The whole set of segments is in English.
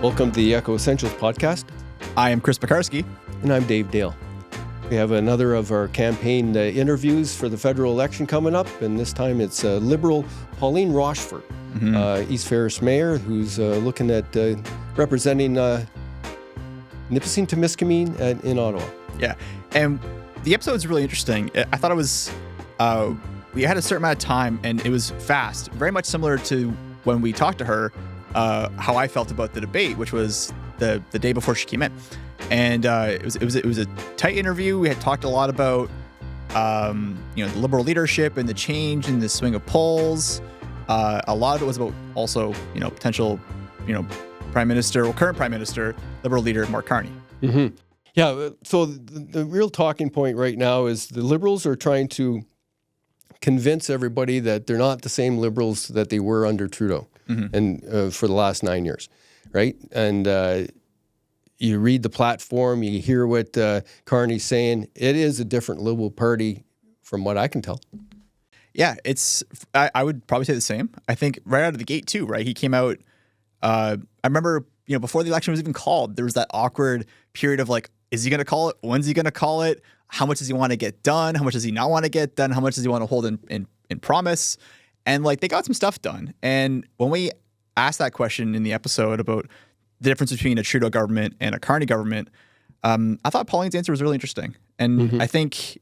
Welcome to the Echo Essentials podcast. I am Chris Pekarski. And I'm Dave Dale. We have another of our campaign interviews for the federal election coming up, and this time it's Liberal Pauline Rochefort, East Ferris mayor, who's looking at representing Nipissing, Timiskaming in Ottawa. Yeah, and the episode is really interesting. I thought it was, we had a certain amount of time, and it was fast, very much similar to when we talked to her, how I felt about the debate, which was the day before she came in. And it was a tight interview. We had talked a lot about the Liberal leadership and the change and the swing of polls. A lot of it was about also potential prime minister or current prime minister, Liberal leader Mark Carney. Mm-hmm. Yeah. So the real talking point right now is the Liberals are trying to convince everybody that they're not the same Liberals that they were under Trudeau and for the last 9 years, right? And you read the platform, you hear what Carney's saying. It is a different Liberal Party from what I can tell. Yeah, I would probably say the same. I think right out of the gate too, right? He came out, I remember, before the election was even called, there was that awkward period of like, is he going to call it? When's he going to call it? How much does he want to get done? How much does he not want to get done? How much does he want to hold in promise? And like, they got some stuff done. And when we asked that question in the episode about the difference between a Trudeau government and a Carney government, I thought Pauline's answer was really interesting. And I think,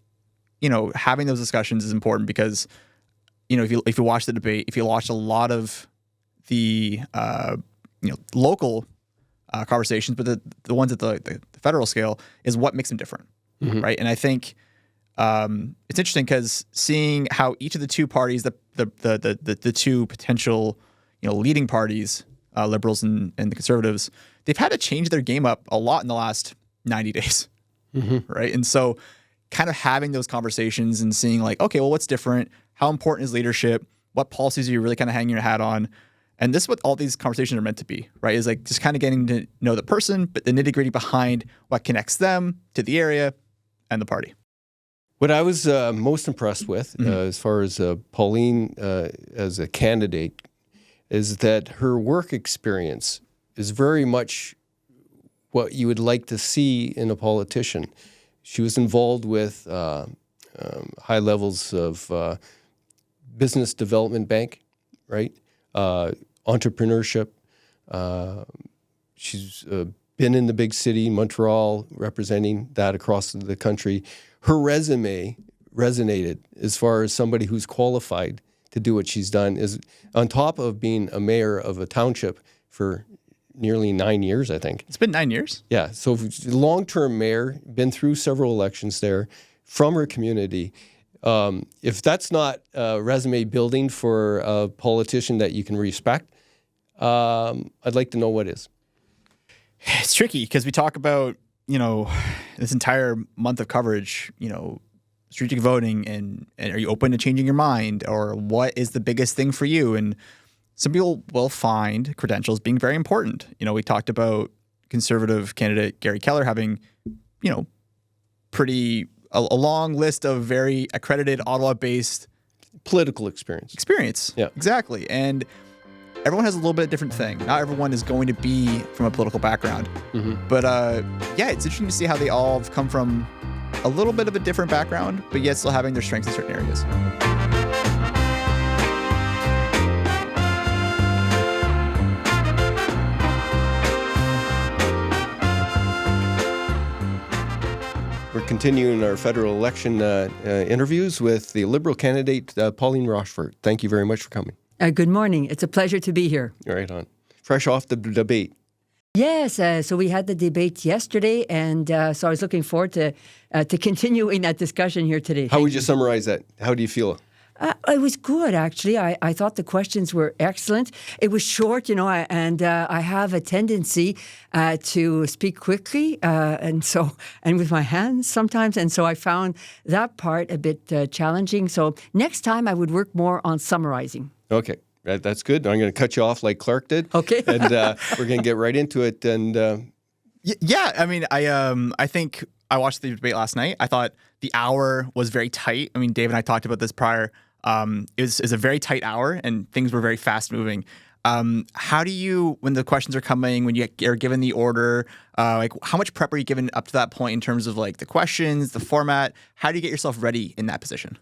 having those discussions is important because, if you watch the debate, if you watch a lot of the, local conversations, but the ones at the federal scale is what makes them different, right? And I think it's interesting because seeing how each of the two parties, the two potential, leading parties, Liberals and the Conservatives, they've had to change their game up a lot in the last 90 days, right? And so kind of having those conversations and seeing like, okay, well, what's different? How important is leadership? What policies are you really kind of hanging your hat on? And this is what all these conversations are meant to be, right? Is like just kind of getting to know the person, but the nitty gritty behind what connects them to the area and the party. What I was most impressed with as far as Pauline as a candidate is that her work experience is very much what you would like to see in a politician. She was involved with high levels of business development bank, right? Entrepreneurship. She's been in the big city, Montreal, representing that across the country. Her resume resonated as far as somebody who's qualified to do what she's done, is on top of being a mayor of a township for nearly 9 years, I think. It's been 9 years? Yeah. So long-term mayor, been through several elections there from her community. If that's not resume building for a politician that you can respect, I'd like to know what is. It's tricky because we talk about, this entire month of coverage, strategic voting and are you open to changing your mind, or what is the biggest thing for you? And some people will find credentials being very important. We talked about Conservative candidate Gary Keller having, a long list of very accredited Ottawa-based political experience. Yeah, exactly. And everyone has a little bit of different thing. Not everyone is going to be from a political background. But it's interesting to see how they all have come from a little bit of a different background, but yet still having their strengths in certain areas. We're continuing our federal election interviews with the Liberal candidate, Pauline Rochefort. Thank you very much for coming. Good morning. It's a pleasure to be here. Right on. Fresh off the debate. Yes, so we had the debate yesterday, and so I was looking forward to continuing that discussion here today. How would you summarize that? How do you feel? It was good, actually. I thought the questions were excellent. It was short, and I have a tendency to speak quickly, and with my hands sometimes, and so I found that part a bit challenging. So next time I would work more on summarizing. Okay. That's good. I'm going to cut you off like Clark did. Okay. And we're going to get right into it. And yeah, I mean, I think I watched the debate last night. I thought the hour was very tight. I mean, Dave and I talked about this prior. It was a very tight hour, and things were very fast moving. How do you, when the questions are coming, when you are given the order, like how much prep are you given up to that point in terms of like the questions, the format? How do you get yourself ready in that position?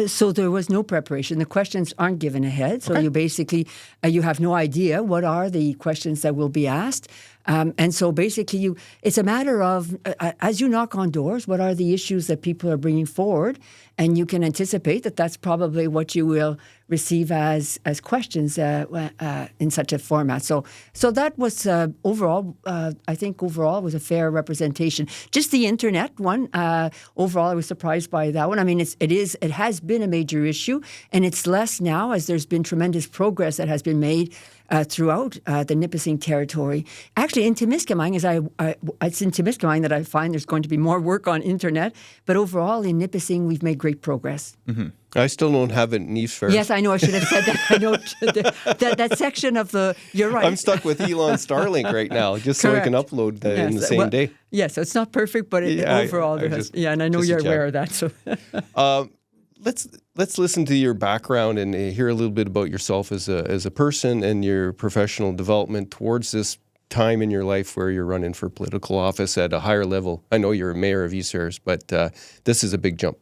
So there was no preparation. The questions aren't given ahead. So Okay. you basically, you have no idea what are the questions that will be asked. And so basically it's a matter of, as you knock on doors, what are the issues that people are bringing forward? And you can anticipate that that's probably what you will receive as questions in such a format. So that was overall, I think overall was a fair representation. Just the internet one, overall I was surprised by that one. I mean, it has been a major issue, and it's less now as there's been tremendous progress that has been made throughout the Nipissing territory. Actually, in Timiskaming, it's in Timiskaming that I find there's going to be more work on internet. But overall, in Nipissing, we've made great progress. Mm-hmm. I still don't have it in East Ferris. Yes, I know. I should have said that. I know that section of the. You're right. I'm stuck with Elon Starlink right now, just so I can upload in the same day. Yes, so it's not perfect, but overall, and I know you're aware of that. So. Let's listen to your background and hear a little bit about yourself as a person and your professional development towards this time in your life where you're running for political office at a higher level. I know you're a mayor of East Ferris, but this is a big jump.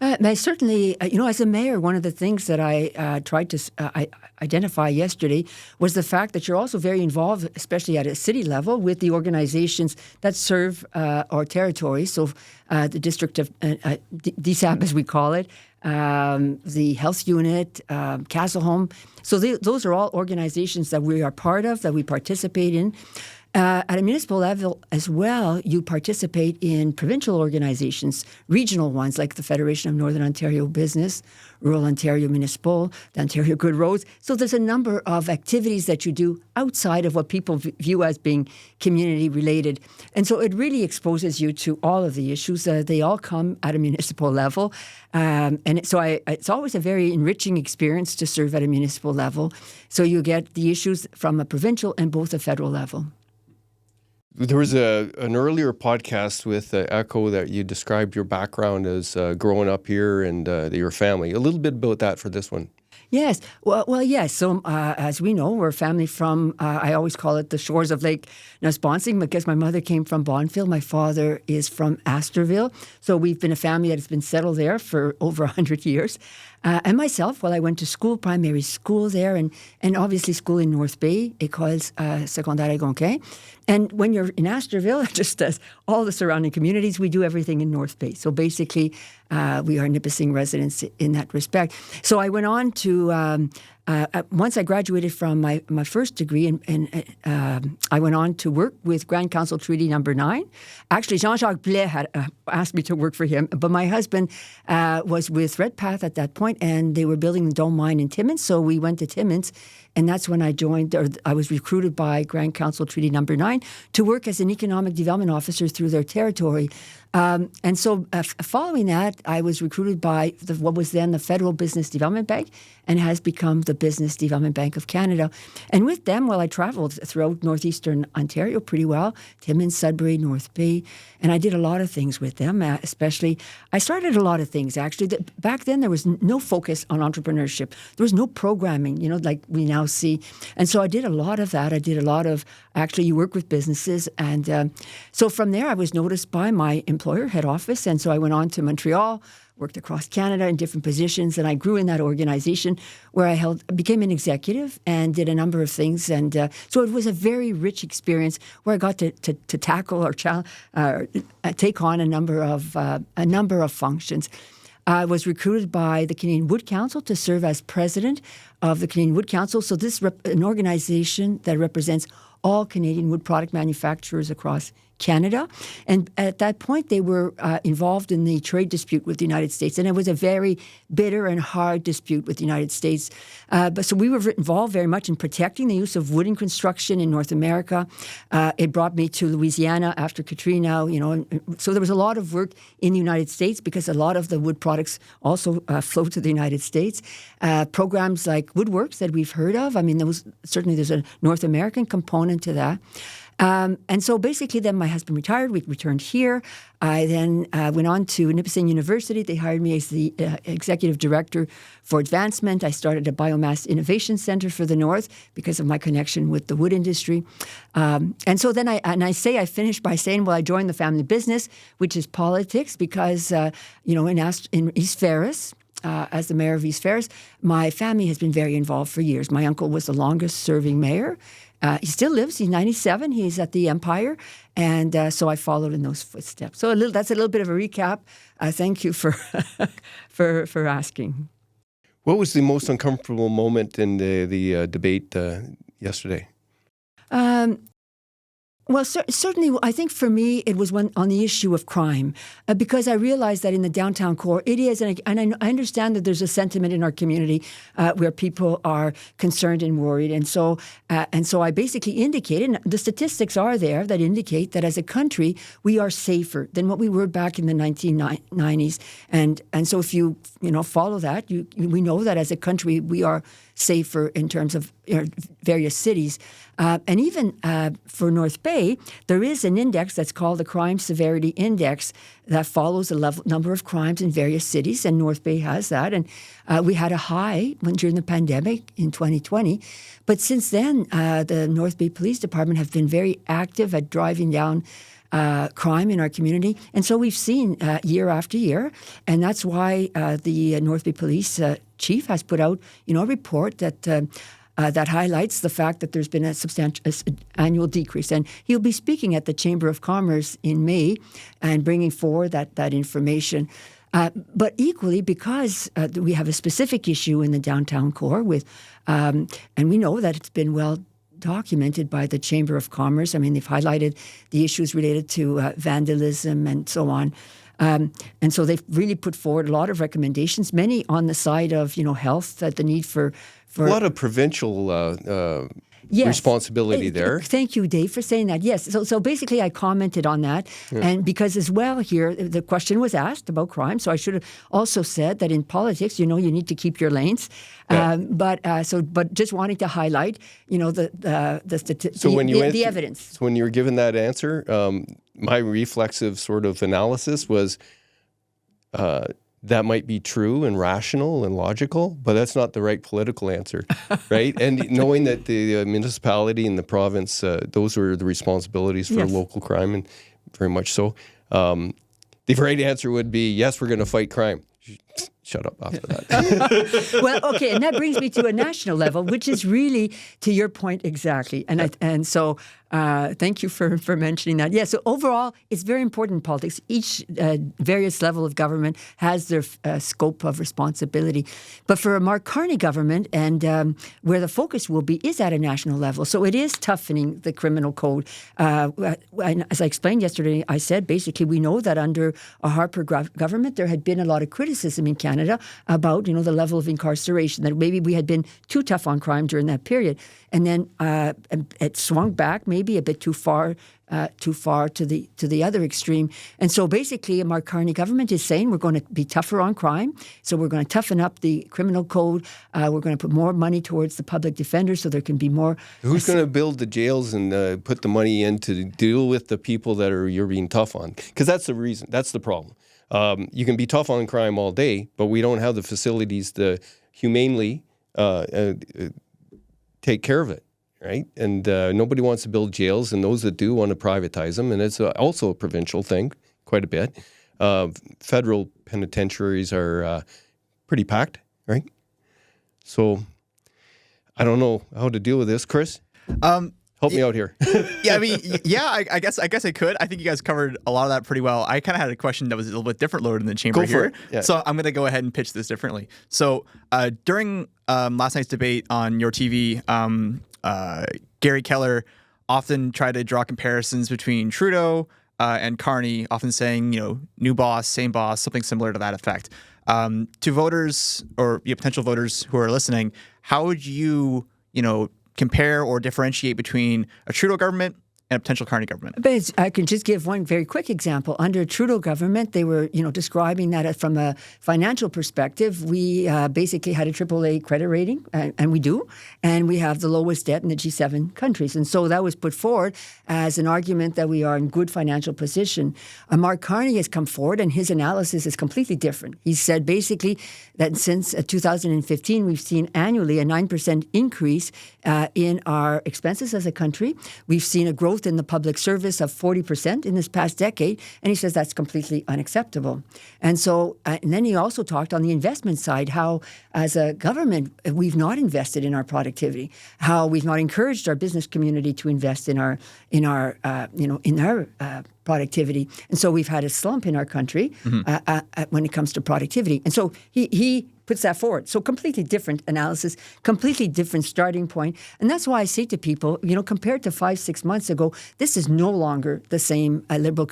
I certainly, as a mayor, one of the things that I tried to identify yesterday was the fact that you're also very involved, especially at a city level, with the organizations that serve our territory. So the district of DSAP, as we call it, the health unit, Castle Home. So those are all organizations that we are part of, that we participate in. At a municipal level as well, you participate in provincial organizations, regional ones like the Federation of Northern Ontario Business, Rural Ontario Municipal, the Ontario Good Roads. So there's a number of activities that you do outside of what people view as being community related. And so it really exposes you to all of the issues. They all come at a municipal level. It's always a very enriching experience to serve at a municipal level. So you get the issues from a provincial and both a federal level. There was an earlier podcast with Echo that you described your background as growing up here and your family. A little bit about that for this one. Yes. Well, yes. So as we know, we're a family from, I always call it the shores of Lake Nesponsing because my mother came from Bonfield. My father is from Astorville. So we've been a family that has been settled there for over 100 years. And myself, I went to school, primary school there, and obviously school in North Bay, École Secondaire Gonquin. And when you're in Astorville, just as all the surrounding communities, we do everything in North Bay. So basically, we are Nipissing residents in that respect. So I went on to, once I graduated from my first degree, and I went on to work with Grand Council Treaty Number 9. Actually, Jean-Jacques Blais had asked me to work for him, but my husband was with Redpath at that point, and they were building the Dome Mine in Timmins, so we went to Timmins. And that's when I joined, or I was recruited by Grand Council Treaty Number 9 to work as an economic development officer through their territory. And so following that, I was recruited by what was then the Federal Business Development Bank and has become the Business Development Bank of Canada. And with them, I traveled throughout northeastern Ontario pretty well, Timmins, Sudbury, North Bay, and I did a lot of things with them, especially, I started a lot of things actually. Back then, there was no focus on entrepreneurship. There was no programming, like we now see. And so I did a lot of that. I did a lot of, actually, you work with businesses. And so from there, I was noticed by my employer, head office. And so I went on to Montreal, worked across Canada in different positions, and I grew in that organization where I became an executive and did a number of things. And so it was a very rich experience where I got to tackle or take on a number of functions. I was recruited by the Canadian Wood Council to serve as president of the Canadian Wood Council. So this is an organization that represents all Canadian wood product manufacturers across Canada. And at that point, they were involved in the trade dispute with the United States. And it was a very bitter and hard dispute with the United States. So we were involved very much in protecting the use of wood in construction in North America. It brought me to Louisiana after Katrina, So there was a lot of work in the United States because a lot of the wood products also flow to the United States. Programs like Woodworks that we've heard of. I mean, there's a North American component to that. And so basically then my husband retired. We returned here. I then went on to Nipissing University. They hired me as the executive director for advancement. I started a biomass innovation center for the North because of my connection with the wood industry. And so then I finished by saying, well, I joined the family business, which is politics, because, in East Ferris, as the mayor of East Ferris, my family has been very involved for years. My uncle was the longest-serving mayor. He still lives. He's 97. He's at the Empire. And so I followed in those footsteps. So that's a little bit of a recap. Thank you for for asking. What was the most uncomfortable moment in the debate yesterday? Well, certainly, I think for me, it was on the issue of crime, because I realized that in the downtown core, it is, and I understand that there's a sentiment in our community where people are concerned and worried, and so I basically indicated, and the statistics are there that indicate that as a country, we are safer than what we were back in the 1990s, and so if you follow that, we know that as a country we are safer in terms of various cities. And even for North Bay, there is an index that's called the Crime Severity Index that follows the number of crimes in various cities, and North Bay has that. And we had a high during the pandemic in 2020. But since then, the North Bay Police Department have been very active at driving down crime in our community. And so we've seen year after year, and that's why the North Bay Police Chief has put out a report that highlights the fact that there's been a substantial annual decrease. And he'll be speaking at the Chamber of Commerce in May and bringing forward that information. But equally, because we have a specific issue in the downtown core and we know that it's been well documented by the Chamber of Commerce. I mean, they've highlighted the issues related to vandalism and so on. And so they've really put forward a lot of recommendations, many on the side of, health, the need for a lot of provincial yes. responsibility there. Thank you, Dave, for saying that. Yes. So basically, I commented on that. Yeah. And because as well here, the question was asked about crime. So I should have also said that in politics, you need to keep your lanes. Yeah. But just wanting to highlight, the evidence. So when you were given that answer, my reflexive sort of analysis was that might be true and rational and logical, but that's not the right political answer, right? And knowing that the municipality and the province, those are the responsibilities for local crime, and very much so. The right answer would be, yes, we're going to fight crime. Shut up after that. Well, okay, and that brings me to a national level, which is really to your point exactly. And so thank you for mentioning that. Yeah, so overall, it's very important in politics. Each various level of government has their scope of responsibility. But for a Mark Carney government, and where the focus will be, is at a national level. So it is toughening the criminal code. As I explained yesterday, I said basically we know that under a Harper government, there had been a lot of criticism in Canada about, the level of incarceration, that maybe we had been too tough on crime during that period. And then it swung back maybe a bit too far to the other extreme. And so basically, a Mark Carney government is saying we're going to be tougher on crime. So we're going to toughen up the criminal code. We're going to put more money towards the public defender so there can be more. Who's going to build the jails and put the money in to deal with the people that you're being tough on? Because that's the reason. That's the problem. You can be tough on crime all day, but we don't have the facilities to humanely take care of it, right? And nobody wants to build jails, and those that do want to privatize them. And it's also a provincial thing, quite a bit. Federal penitentiaries are pretty packed, right? So I don't know how to deal with this, Chris. Help me out here. Yeah, I mean, I guess I could. I think you guys covered a lot of that pretty well. I kind of had a question that was a little bit different loaded in the chamber here. Yeah. So I'm going to go ahead and pitch this differently. So during last night's debate on your TV, Gary Keller often tried to draw comparisons between Trudeau and Carney, often saying, new boss, same boss, something similar to that effect. To voters or potential voters who are listening, how would you, compare or differentiate between a Trudeau government and a potential Carney government? But I can just give one very quick example. Under Trudeau government, they were, describing that from a financial perspective, we basically had a AAA credit rating, and we do, and we have the lowest debt in the G7 countries. And so that was put forward as an argument that we are in good financial position. Mark Carney has come forward, and his analysis is completely different. He said basically that since 2015, we've seen annually a 9% increase in our expenses as a country. We've seen a growth in the public service of 40% in this past decade, and he says that's completely unacceptable. And so, and then he also talked on the investment side, how as a government, we've not invested in our productivity, how we've not encouraged our business community to invest in our productivity. And so we've had a slump in our country when it comes to productivity. And so he puts that forward. So completely different analysis, completely different starting point. And that's why I say to people, compared to 5-6 months ago, this is no longer the same Liberal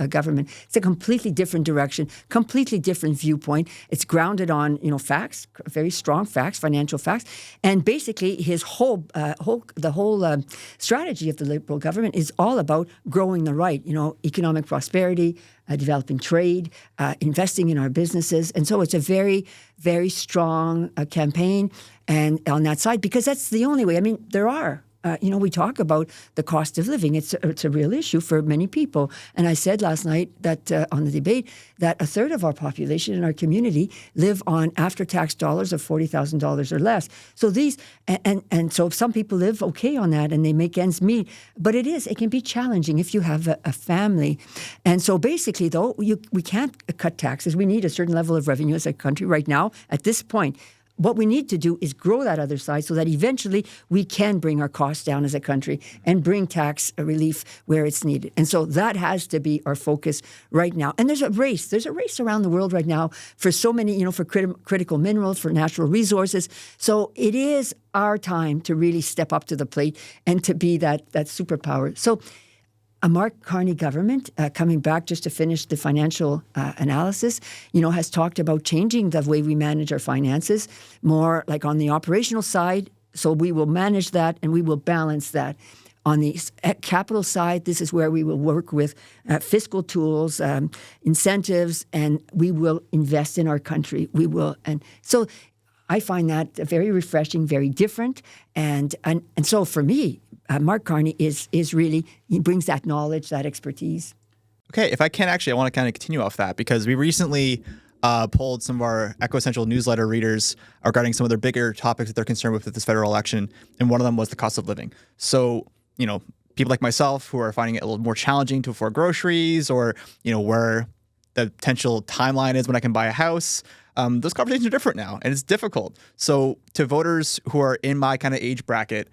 government. It's a completely different direction, completely different viewpoint. It's grounded on, facts, very strong facts, financial facts. And basically his whole strategy of the Liberal government is all about growing the right, economic prosperity, developing trade, investing in our businesses. And so it's a very, very strong campaign and on that side, because that's the only way. I mean, there are, we talk about the cost of living. It's a real issue for many people. And I said last night that on the debate that a third of our population in our community live on after-tax dollars of $40,000 or less. So these, and so some people live okay on that and they make ends meet. But it can be challenging if you have a family. And so basically, though, we can't cut taxes. We need a certain level of revenue as a country right now at this point. What we need to do is grow that other side so that eventually we can bring our costs down as a country and bring tax relief where it's needed. And so that has to be our focus right now. And there's a race. There's a race around the world right now for so many, for critical minerals, for natural resources. So it is our time to really step up to the plate and to be that superpower. So a Mark Carney government, coming back just to finish the financial analysis, has talked about changing the way we manage our finances, more like on the operational side. So we will manage that and we will balance that. On the capital side, this is where we will work with fiscal tools, incentives, and we will invest in our country. We will, and so I find that very refreshing, very different, and so for me, Mark Carney is really, he brings that knowledge, that expertise. Okay, if I can actually, I want to kind of continue off that because we recently polled some of our Echo Essential newsletter readers regarding some of their bigger topics that they're concerned with this federal election, and one of them was the cost of living. So, people like myself who are finding it a little more challenging to afford groceries or, where the potential timeline is when I can buy a house, those conversations are different now, and it's difficult. So to voters who are in my kind of age bracket,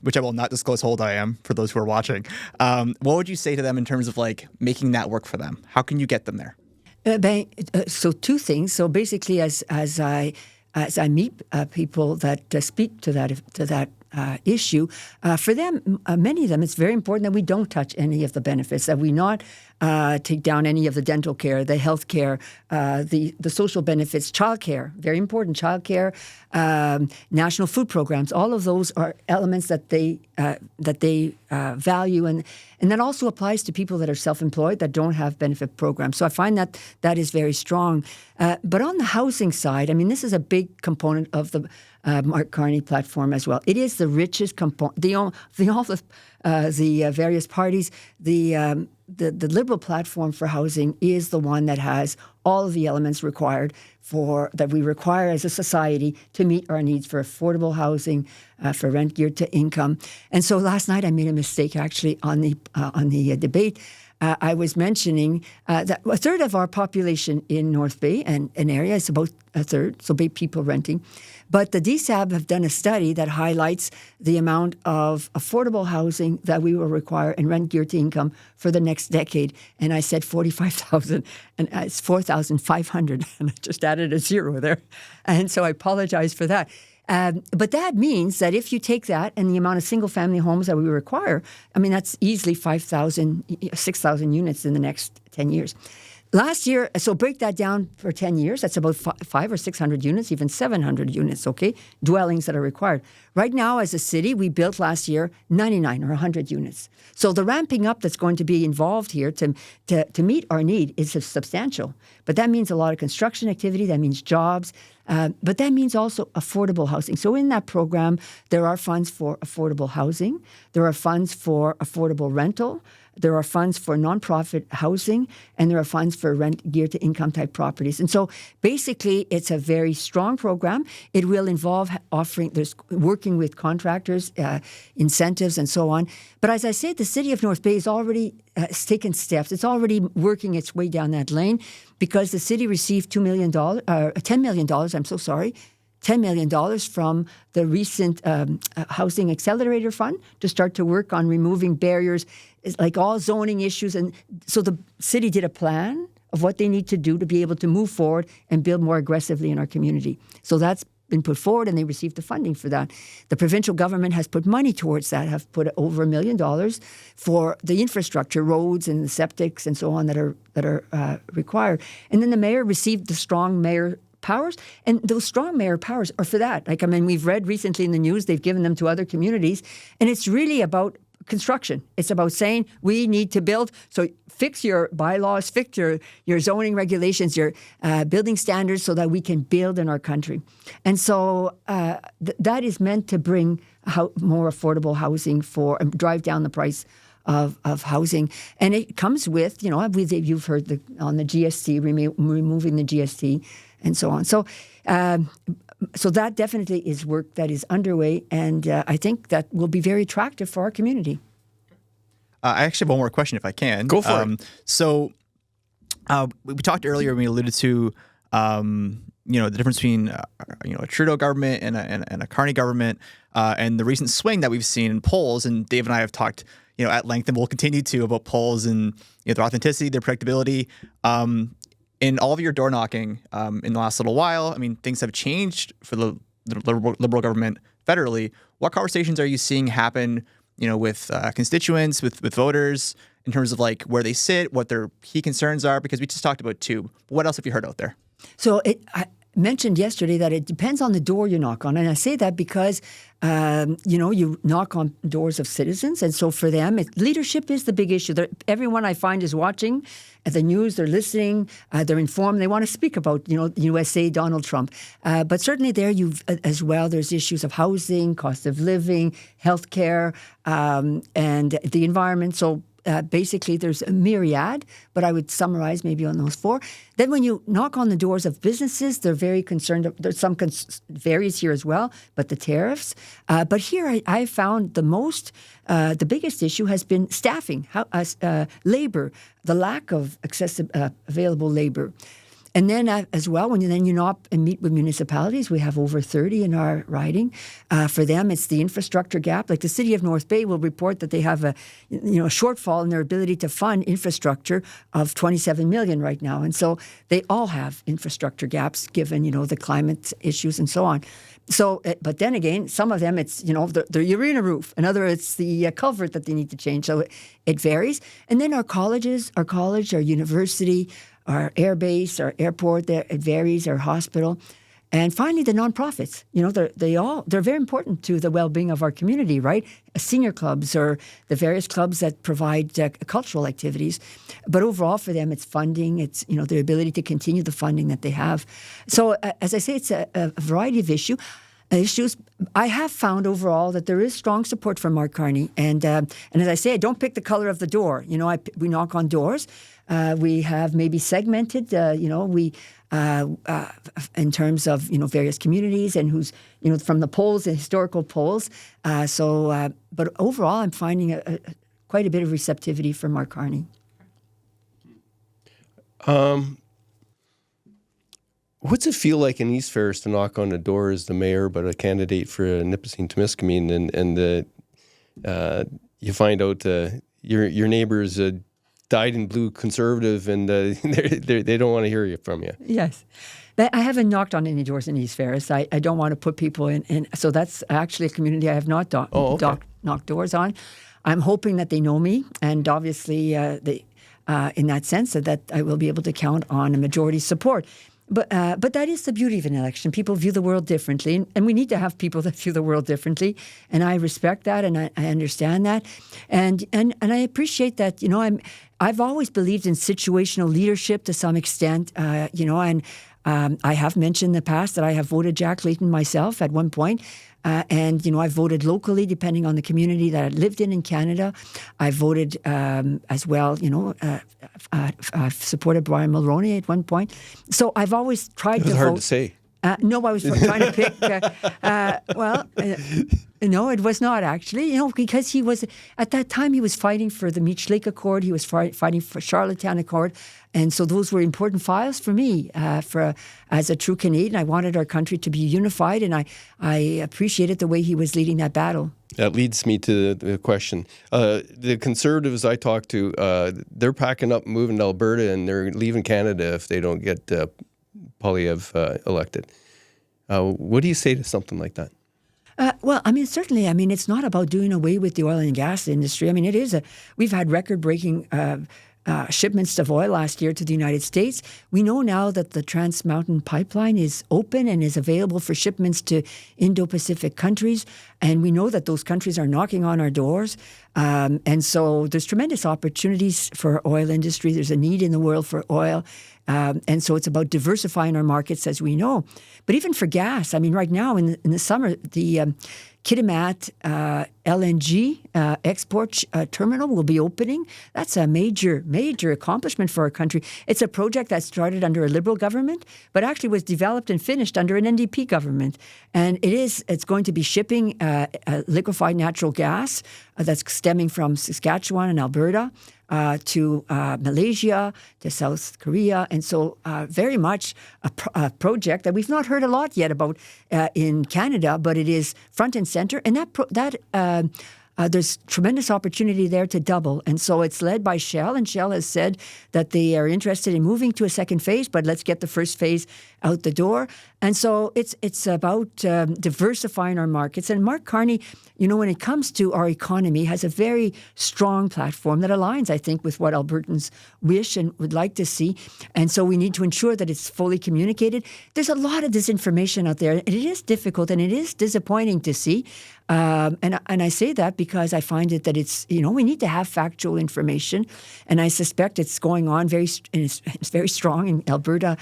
which I will not disclose how old I am for those who are watching, what would you say to them in terms of like making that work for them? How can you get them there? So two things. So basically, as I meet people that speak to that issue, for them, many of them, it's very important that we don't touch any of the benefits, that we not take down any of the dental care, the health care, the social benefits, child care, very important, child care, national food programs. All of those are elements that they value, and that also applies to people that are self-employed that don't have benefit programs. So I find that is very strong. But on the housing side, I mean, this is a big component of the Mark Carney platform as well. It is the richest component. The various parties, the Liberal platform for housing is the one that has all of the elements that we require as a society to meet our needs for affordable housing, for rent geared to income. And so last night I made a mistake actually on the debate. I was mentioning that a third of our population in North Bay and an area is about a third, so Bay people renting. But the DSAB have done a study that highlights the amount of affordable housing that we will require and rent geared to income for the next decade. And I said 45,000, and it's 4,500, and I just added a zero there. And so I apologize for that. But that means that if you take that and the amount of single-family homes that we require, I mean, that's easily 5,000, 6,000 units in the next 10 years. Last year, so break that down for 10 years, that's about 500 or 600 units, even 700 units, okay, dwellings that are required. Right now, as a city, we built last year 99 or 100 units. So the ramping up that's going to be involved here to meet our need is substantial. But that means a lot of construction activity, that means jobs, but that means also affordable housing. So in that program, there are funds for affordable housing, there are funds for affordable rental, there are funds for nonprofit housing, and there are funds for rent geared to income type properties. And so basically, it's a very strong program. It will involve working with contractors, incentives, and so on. But as I said, the city of North Bay is already taken steps. It's already working its way down that lane because the city received $10 million, I'm so sorry, $10 million from the recent Housing Accelerator Fund to start to work on removing barriers, like all zoning issues. And so the city did a plan of what they need to do to be able to move forward and build more aggressively in our community. So that's been put forward, and they received the funding for that. The provincial government has put money towards that, have put over $1 million for the infrastructure, roads and the septics and so on that are required. And then the mayor received the strong mayor powers, and those strong mayor powers are for that. Like, I mean, we've read recently in the news, they've given them to other communities, and it's really about construction. It's about saying we need to build. So fix your bylaws, fix your zoning regulations, your building standards so that we can build in our country. And so that is meant to bring more affordable housing drive down the price of housing. And it comes with, you've heard on the GST, removing the GST and so on. So that definitely is work that is underway, and I think that will be very attractive for our community. I actually have one more question, if I can. Go for it. So we talked earlier, we alluded to the difference between a Trudeau government and a Carney government, and the recent swing that we've seen in polls. And Dave and I have talked at length, and we'll continue to, about polls and their authenticity, their predictability. In all of your door knocking in the last little while, I mean, things have changed for the Liberal government federally. What conversations are you seeing happen, with constituents, with voters, in terms of like where they sit, what their key concerns are? Because we just talked about tube. What else have you heard out there? So I mentioned yesterday that it depends on the door you knock on. And I say that because, you knock on doors of citizens. And so for them, leadership is the big issue. Everyone I find is watching the news, they're listening, they're informed, they want to speak about, USA, Donald Trump. But certainly there as well, there's issues of housing, cost of living, healthcare, and the environment. So basically, there's a myriad, but I would summarize maybe on those four. Then when you knock on the doors of businesses, they're very concerned. There's some varies here as well, but the tariffs. But here I found the biggest issue has been staffing, labor, the lack of available labor. And then as well, when you knock and meet with municipalities, we have over 30 in our riding. For them, it's the infrastructure gap. Like the city of North Bay will report that they have a shortfall in their ability to fund infrastructure of $27 million right now. And so they all have infrastructure gaps given, the climate issues and so on. So, but then again, some of them, it's, the urina roof. Another, it's the culvert that they need to change. So it varies. And then our college, our university, our air base, our airport, it varies, our hospital. And finally, the nonprofits. They're very important to the well-being of our community, right? Senior clubs or the various clubs that provide cultural activities. But overall, for them, it's funding. It's, their ability to continue the funding that they have. So, as I say, it's a variety of issues. I have found overall that there is strong support for Mark Carney. And as I say, I don't pick the color of the door. We knock on doors. We have maybe segmented, in terms of, various communities and who's, from the polls, the historical polls. But overall, I'm finding quite a bit of receptivity for Mark Carney. What's it feel like in East Ferris to knock on the door as the mayor, but a candidate for Nipissing Timiskaming, and you find out your neighbors dyed in blue conservative, and they don't want to hear from you? Yes. But I haven't knocked on any doors in East Ferris. I don't want to put people in. So that's actually a community I have not knocked doors on. I'm hoping that they know me, and obviously in that sense that I will be able to count on a majority support. But that is the beauty of an election. People view the world differently, and we need to have people that view the world differently. And I respect that, and I understand that, and I appreciate that. I've always believed in situational leadership to some extent. And I have mentioned in the past that I have voted Jack Layton myself at one point. And I voted locally, depending on the community that I lived in Canada. I voted as well, I've supported Brian Mulroney at one point. So I've always tried to vote. It's hard to say. No, I was trying to pick. No, it was not actually. Because he was at that time he was fighting for the Meech Lake Accord. He was fighting for Charlottetown Accord, and so those were important files for me. As a true Canadian, I wanted our country to be unified, and I appreciated the way he was leading that battle. That leads me to the question. The Conservatives I talked to, they're packing up, moving to Alberta, and they're leaving Canada if they don't get Poilievre elected. What do you say to something like that? Well, certainly. It's not about doing away with the oil and gas industry. We've had record-breaking shipments of oil last year to the United States. We know now that the Trans Mountain Pipeline is open and is available for shipments to Indo-Pacific countries. And we know that those countries are knocking on our doors. And so there's tremendous opportunities for oil industry. There's a need in the world for oil. And so it's about diversifying our markets, as we know. But even for gas, right now in the summer, the Kitimat LNG export terminal will be opening. That's a major accomplishment for our country. It's a project that started under a Liberal government, but actually was developed and finished under an NDP government. And it's going to be shipping liquefied natural gas that's stemming from Saskatchewan and Alberta to Malaysia, to South Korea. And so very much a project that we've not heard a lot yet about in Canada, but it is front and center. And there's tremendous opportunity there to double. And so it's led by Shell, and Shell has said that they are interested in moving to a second phase, but let's get the first phase out the door. And so it's about diversifying our markets. And Mark Carney, when it comes to our economy, has a very strong platform that aligns, I think, with what Albertans wish and would like to see. And so we need to ensure that it's fully communicated. There's a lot of disinformation out there, and it is difficult and it is disappointing to see. And I say that because I find that it's, we need to have factual information. And I suspect it's going on it's very strong in Alberta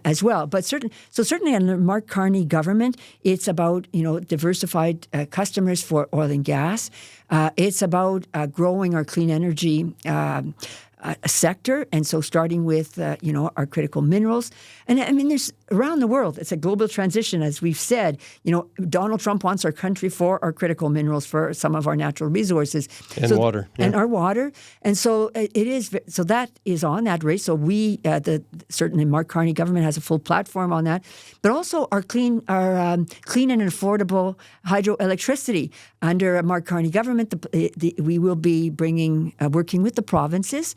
as well. But certainly under Mark Carney government, it's about, diversified customers for oil and gas. It's about growing our clean energy sector, and so starting with our critical minerals, and there's around the world. It's a global transition, as we've said. Donald Trump wants our country for our critical minerals, for some of our natural resources and water, and our water, and so it is. So that is on that race. So we, certainly, Mark Carney government has a full platform on that, but also our clean and affordable hydroelectricity under a Mark Carney government. We will be working with the provinces.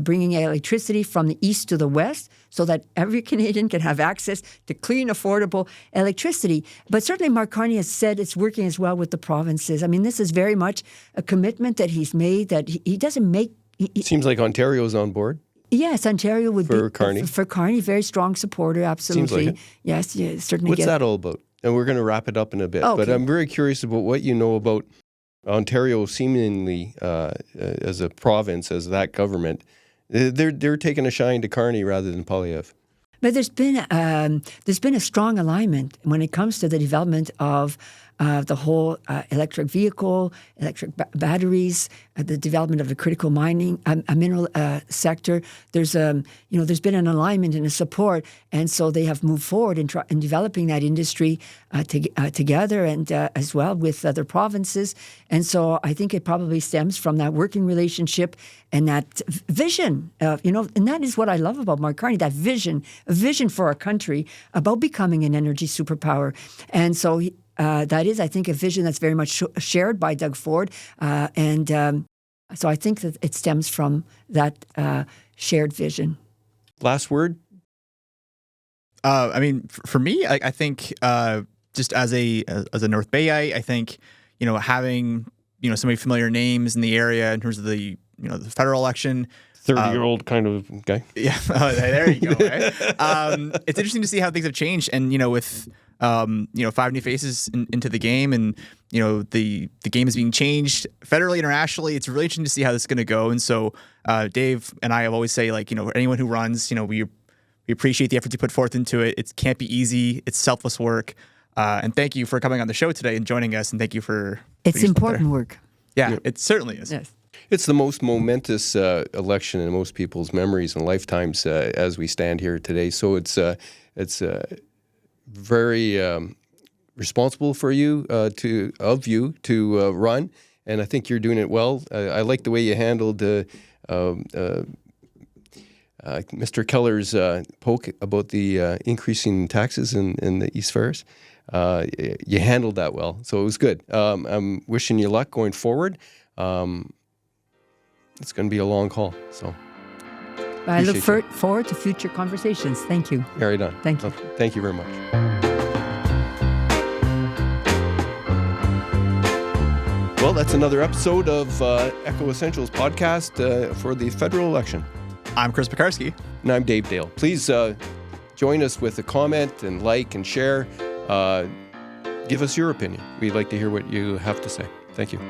Bringing electricity from the east to the west so that every Canadian can have access to clean, affordable electricity. But certainly Mark Carney has said it's working as well with the provinces. This is very much a commitment that he's made, that he doesn't make... Seems like Ontario's on board. Yes, Ontario would be... Carney. For Carney, very strong supporter, absolutely. Seems like it. Yes, certainly. What's that all about? And we're going to wrap it up in a bit. Okay. But I'm very curious about what you know about Ontario, seemingly as a province, as that government. They're taking a shine to Carney rather than Poilievre. But there's been a strong alignment when it comes to the development of the whole electric vehicle, electric batteries, the development of the critical mining, mineral sector. There's been an alignment and a support, and so they have moved forward in developing that industry together, and as well with other provinces. And so I think it probably stems from that working relationship and that vision. And that is what I love about Mark Carney, that vision, a vision for our country about becoming an energy superpower. And so that is, I think, a vision that's very much shared by Doug Ford. So I think that it stems from that shared vision. Last word? For me, I think just as a North Bay, I think, having, so many familiar names in the area in terms of the the federal election. 30-year-old kind of guy. Yeah, there you go. Right? It's interesting to see how things have changed, and with 5 new faces into the game, and the game is being changed federally, internationally. It's really interesting to see how this is going to go. And so, Dave and I have always say, anyone who runs, we appreciate the effort you put forth into it. It can't be easy. It's selfless work. And thank you for coming on the show today and joining us. And thank you for it's important work. Yeah, it certainly is. Yes. It's the most momentous election in most people's memories and lifetimes as we stand here today. So it's very responsible for you to run, and I think you're doing it well. I like the way you handled Mr. Keller's poke about the increasing taxes in the East Ferris. You handled that well, so it was good. I'm wishing you luck going forward. It's going to be a long haul, so I look forward to future conversations. Thank you. Right on. Thank you. Thank you very much. Well, that's another episode of Echo Essentials podcast for the federal election. I'm Chris Pekarsky. And I'm Dave Dale. Please join us with a comment and like and share. Give us your opinion. We'd like to hear what you have to say. Thank you.